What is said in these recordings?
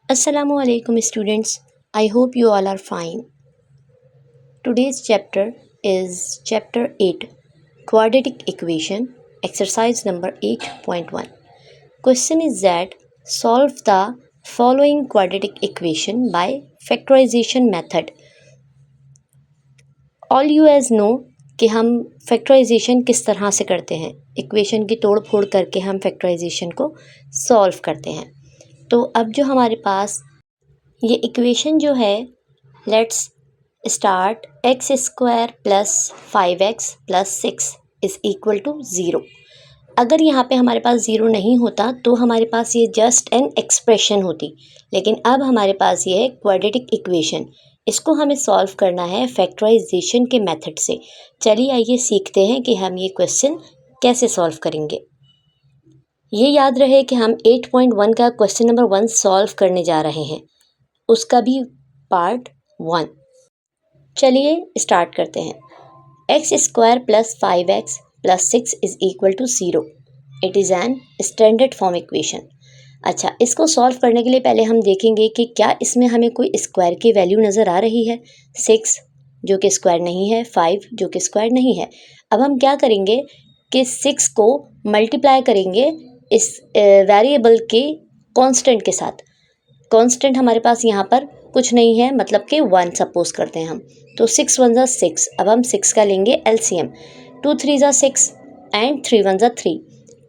Assalamualaikum students. I hope you all are fine. Today's chapter is chapter 8, quadratic equation, exercise number 8.1. Question is that solve the following quadratic equation by factorization method. All you as know कि हम factorisation किस तरह से करते हैं, equation की तोड़ फोड़ करके हम फैक्टराइजेशन को सॉल्व करते हैं। तो अब जो हमारे पास ये इक्वेशन जो है, let's start x square plus 5x plus 6 is equal to 0। अगर यहाँ पे हमारे पास 0 नहीं होता तो हमारे पास ये जस्ट एन एक्सप्रेशन होती, लेकिन अब हमारे पास ये है क्वाड्रेटिक इक्वेशन। इसको हमें सॉल्व करना है फैक्टराइजेशन के मेथड से। चलिए आइए सीखते हैं कि हम ये क्वेश्चन कैसे सॉल्व करेंगे। ये याद रहे कि हम 8.1 का क्वेश्चन नंबर 1 सॉल्व करने जा रहे हैं, उसका भी पार्ट 1। चलिए स्टार्ट करते हैं। X square plus 5x plus 6 is equal to 0। It is an standard form equation. अच्छा, इसको सॉल्व करने के लिए पहले हम देखेंगे कि क्या इसमें हमें कोई स्क्वायर की वैल्यू नज़र आ रही है। 6 जो कि स्क्वायर नहीं है, 5 जो कि स्क्वायर नहीं है। अब हम क्या करेंगे कि 6 को मल्टीप्लाई करेंगे इस वेरिएबल के कांस्टेंट के साथ। कांस्टेंट हमारे पास यहाँ पर कुछ नहीं है, मतलब कि 1 सपोज करते हैं हम। तो 6 1 ज़ा 6। अब हम 6 का लेंगे एलसीएम। 2 3 ज़ा 6 एंड 3 1 ज़ा 3।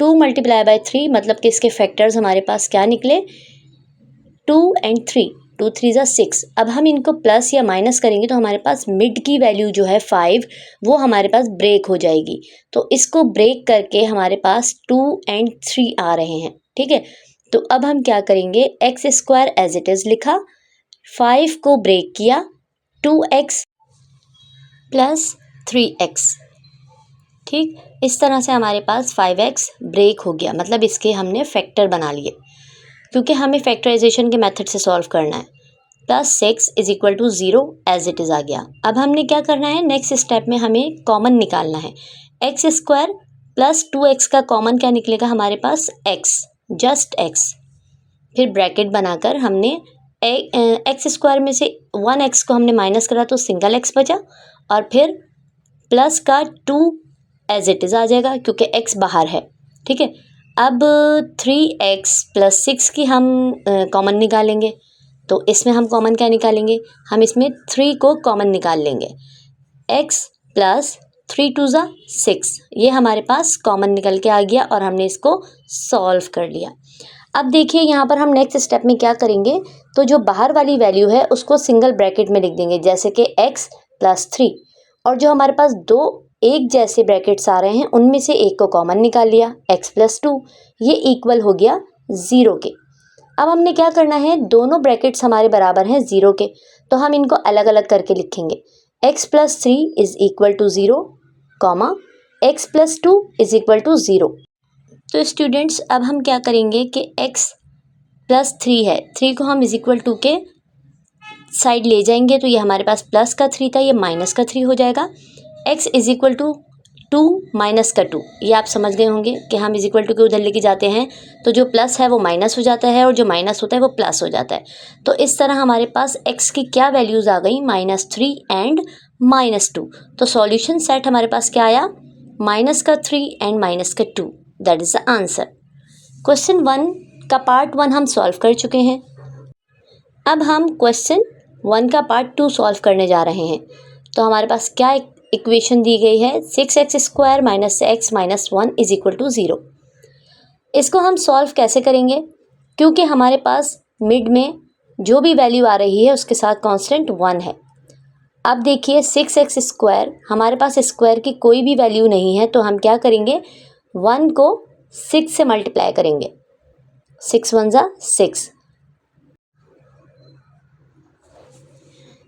2 मल्टीप्लाई बाय 3 मतलब कि इसके फैक्टर्स हमारे पास क्या निकले, 2 एंड 3। 2 3 ज़ा 6। अब हम इनको प्लस या माइनस करेंगे तो हमारे पास मिड की वैल्यू जो है 5 वो हमारे पास ब्रेक हो जाएगी। तो इसको ब्रेक करके हमारे पास 2 एंड 3 आ रहे हैं। ठीक है, तो अब हम क्या करेंगे, x square as it is लिखा, 5 को ब्रेक किया, 2x प्लस 3x। ठीक, इस तरह से हमारे पास 5x ब्रेक हो गया, मतलब इसके हमने फैक्टर बना लिए, क्योंकि हमें फैक्टराइजेशन के मेथड से सॉल्व करना है। Plus 6 is equal to 0 as it is आ गया। अब हमने क्या करना है, नेक्स्ट स्टेप में हमें कॉमन निकालना है। एक्स स्क्वायर प्लस 2x का कॉमन क्या निकलेगा हमारे पास, x, जस्ट x। फिर ब्रैकेट बनाकर हमने एक्स स्क्वायर में से 1x को हमने माइनस करा तो सिंगल x बचा, और फिर प्लस का 2 एज इट इज़ आ जाएगा क्योंकि x बाहर है। ठीक है, अब 3x प्लस 6 की हम कॉमन निकालेंगे। तो इसमें हम कॉमन क्या निकालेंगे, हम इसमें 3 को कॉमन निकाल लेंगे। x प्लस 3 2 ज़ा 6, ये हमारे पास कॉमन निकल के आ गया और हमने इसको सॉल्व कर लिया। अब देखिए यहाँ पर हम नेक्स्ट स्टेप में क्या करेंगे, तो जो बाहर वाली वैल्यू है उसको सिंगल ब्रैकेट में लिख देंगे, जैसे कि x प्लस 3, और जो हमारे पास दो एक जैसे ब्रैकेट्स आ रहे हैं उनमें से एक को कॉमन निकाल लिया, x प्लस 2, ये इक्वल हो गया 0 के। अब हमने क्या करना है, दोनों ब्रैकेट्स हमारे बराबर हैं 0 के, तो हम इनको अलग अलग करके लिखेंगे। x plus 3 is equal to 0, comma x plus 2 is equal to 0। तो स्टूडेंट्स अब हम क्या करेंगे कि x प्लस 3 है, 3 को हम इज इक्वल टू के साइड ले जाएंगे, तो ये हमारे पास प्लस का 3 था, ये माइनस का 3 हो जाएगा। x is equal to 2 minus का 2, ये आप समझ गए होंगे कि हम इज इक्वल टू के उधर लेके जाते हैं तो जो प्लस है वो माइनस हो जाता है और जो माइनस होता है वो प्लस हो जाता है। तो इस तरह हमारे पास x की क्या वैल्यूज़ आ गई, -3 एंड -2। तो सॉल्यूशन सेट हमारे पास क्या आया, माइनस का 3 एंड माइनस का 2। That is the answer. Question 1 का पार्ट 1 हम सॉल्व कर चुके हैं। अब हम क्वेश्चन 1 का पार्ट 2 सॉल्व करने जा रहे हैं। तो हमारे पास क्या इक्वेशन दी गई है, 6x square minus x minus 1 is equal to 0। इसको हम सॉल्व कैसे करेंगे, क्योंकि हमारे पास मिड में जो भी वैल्यू आ रही है उसके साथ कांस्टेंट 1 है। अब देखिए 6x स्क्वायर, हमारे पास स्क्वायर की कोई भी वैल्यू नहीं है, तो हम क्या करेंगे, 1 को 6 से मल्टीप्लाई करेंगे। 6 1 ज़ा 6।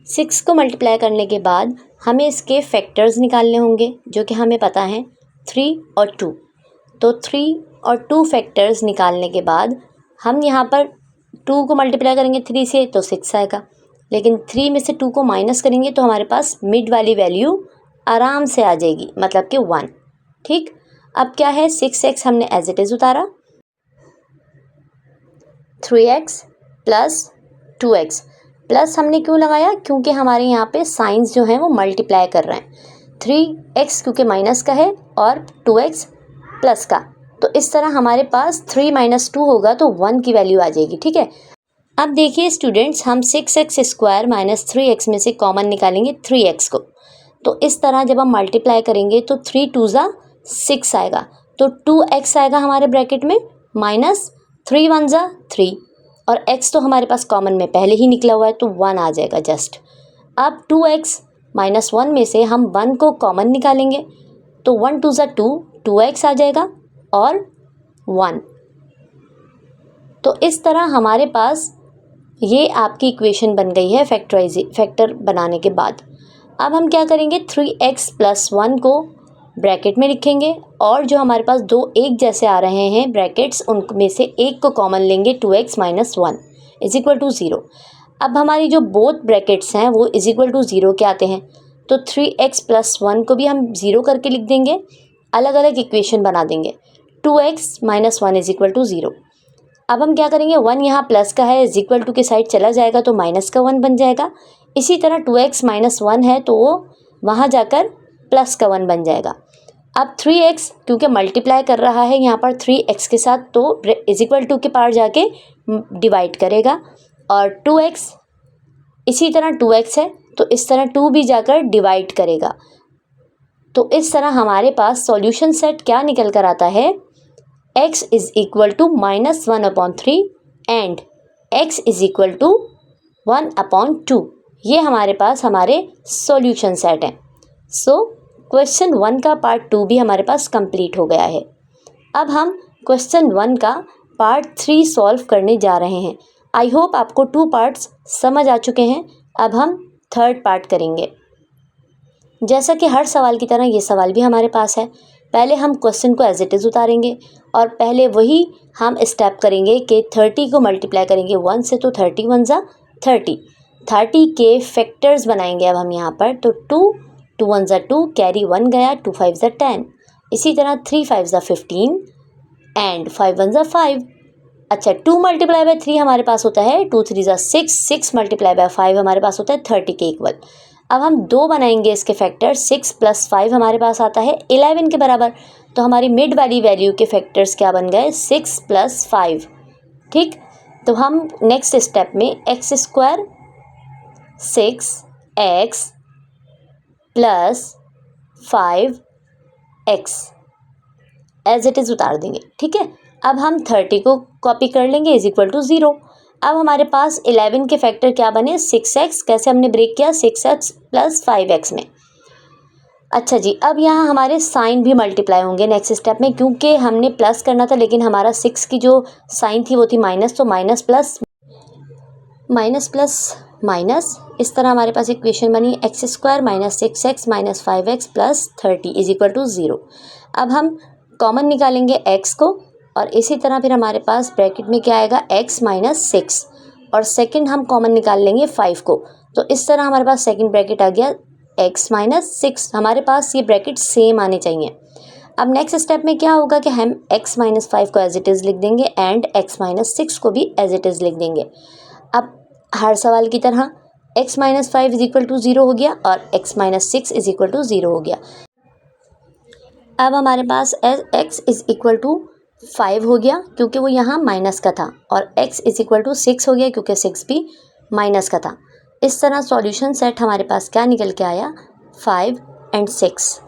6 को मल्टीप्लाई करने के बाद हमें इसके फैक्टर्स निकालने होंगे, जो कि हमें पता है 3 और 2। तो 3 और 2 फैक्टर्स निकालने के बाद हम यहाँ पर 2 को मल्टीप्लाई करेंगे 3 से तो 6 आएगा, लेकिन 3 में से 2 को माइनस करेंगे तो हमारे पास मिड वाली वैल्यू आराम से आ जाएगी, मतलब कि 1। ठीक, अब क्या है, 6x हमने एज इट इज़ उतारा, 3x प्लस 2x प्लस हमने क्यों लगाया, क्योंकि हमारे यहाँ पे साइंस जो हैं वो मल्टीप्लाई कर रहे हैं। 3x क्योंकि माइनस का है और 2x प्लस का, तो इस तरह हमारे पास 3 - 2 होगा तो 1 की वैल्यू आ जाएगी। ठीक है, अब देखिए स्टूडेंट्स, हम 6x² - 3x में से कॉमन निकालेंगे 3x को। तो इस तरह जब हम मल्टीप्लाई करेंगे तो 3 2 ज़ा 6 आएगा, तो 2x आएगा हमारे ब्रैकेट में माइनस 3 1 ज़ा 3, और x तो हमारे पास कॉमन में पहले ही निकला हुआ है तो 1 आ जाएगा जस्ट। अब 2x - 1 में से हम 1 को कॉमन निकालेंगे तो 1 2 ज़ा 2, 2x आ जाएगा और 1। तो इस तरह हमारे पास ये आपकी इक्वेशन बन गई है फैक्टर बनाने के बाद। अब हम क्या करेंगे, 3x + 1 को ब्रैकेट में लिखेंगे और जो हमारे पास दो एक जैसे आ रहे हैं ब्रैकेट्स, उनमें से एक को कॉमन लेंगे 2x - 1 = 0। अब हमारी जो बोथ ब्रैकेट्स हैं वो = 0 के आते हैं, तो 3x + 1 को भी हम 0 करके लिख देंगे, अलग अलग इक्वेशन बना देंगे। 2x - 1 = 0। अब हम क्या करेंगे, 1 यहाँ प्लस का है, = के साइड चला जाएगा तो माइनस का 1 बन जाएगा। इसी तरह 2x - 1 है तो वो वहाँ जाकर प्लस का 1 बन जाएगा। अब 3x क्योंकि मल्टीप्लाई कर रहा है यहाँ पर 3x के साथ, तो = के पार जाके डिवाइड करेगा, और 2x इसी तरह 2x है तो इस तरह 2 भी जाकर डिवाइड करेगा। तो इस तरह हमारे पास सॉल्यूशन सेट क्या निकल कर आता है, x = -1/3 एंड x = 1/2। ये हमारे पास हमारे सॉल्यूशन सेट हैं। सो क्वेश्चन 1 का पार्ट 2 भी हमारे पास कंप्लीट हो गया है। अब हम क्वेश्चन 1 का पार्ट 3 सॉल्व करने जा रहे हैं। आई होप आपको 2 पार्ट्स समझ आ चुके हैं। अब हम थर्ड पार्ट करेंगे। जैसा कि हर सवाल की तरह ये सवाल भी हमारे पास है। पहले हम क्वेश्चन को एज इट इज़ उतारेंगे और पहले वही हम स्टेप करेंगे कि 30 को मल्टीप्लाई करेंगे 1 से, तो 30 1 ज़ा 30। 30 के फैक्टर्स बनाएंगे अब हम यहाँ पर, तो 2 1 ज़ा 2, कैरी 1 गया, 2 5 ज़ा 10। इसी तरह 3 5 ज़ा 15 एंड 5 1 ज़ा 5। अच्छा, 2 × 3 हमारे पास होता है 2 3 ज़ा 6, 6 × 5 हमारे पास होता है 30 के इक्वल। अब हम 2 बनाएंगे इसके फैक्टर, 6 + 5 हमारे पास आता है 11 के बराबर, तो हमारी मिड वाली वैल्यू के फैक्टर्स क्या बन गए, 6 + 5। ठीक, तो हम नेक्स्ट स्टेप में x² 6x + 5x as it is उतार देंगे। ठीक है, अब हम 30 को कॉपी कर लेंगे = 0। अब हमारे पास 11 के फैक्टर क्या बने, 6x। कैसे हमने ब्रेक किया, 6x + 5x में। अच्छा जी, अब यहाँ हमारे साइन भी मल्टीप्लाई होंगे नेक्स्ट स्टेप में, क्योंकि हमने प्लस करना था लेकिन हमारा 6 की जो साइन थी वो थी माइनस, तो माइनस प्लस माइनस, इस तरह हमारे पास इक्वेशन बनी x² - 6x - 5x + 30 = 0। अब हम कॉमन निकालेंगे x को और इसी तरह फिर हमारे पास ब्रैकेट में क्या आएगा, x - 6, और सेकंड हम कॉमन निकाल लेंगे 5 को, तो इस तरह हमारे पास सेकंड ब्रैकेट आ गया x - 6। हमारे पास ये ब्रैकेट सेम आने चाहिए। अब नेक्स्ट स्टेप में क्या होगा कि हम x - 5 को एज इट इज़ लिख देंगे एंड x - 6 को भी एज इट इज़ लिख देंगे। अब हर सवाल की तरह x - 5 = 0 हो गया और x - 6 = 0 हो गया। अब हमारे पास x = 5 हो गया क्योंकि वो यहाँ माइनस का था, और x = 6 हो गया क्योंकि 6 भी माइनस का था। इस तरह सॉल्यूशन सेट हमारे पास क्या निकल के आया, 5 और 6।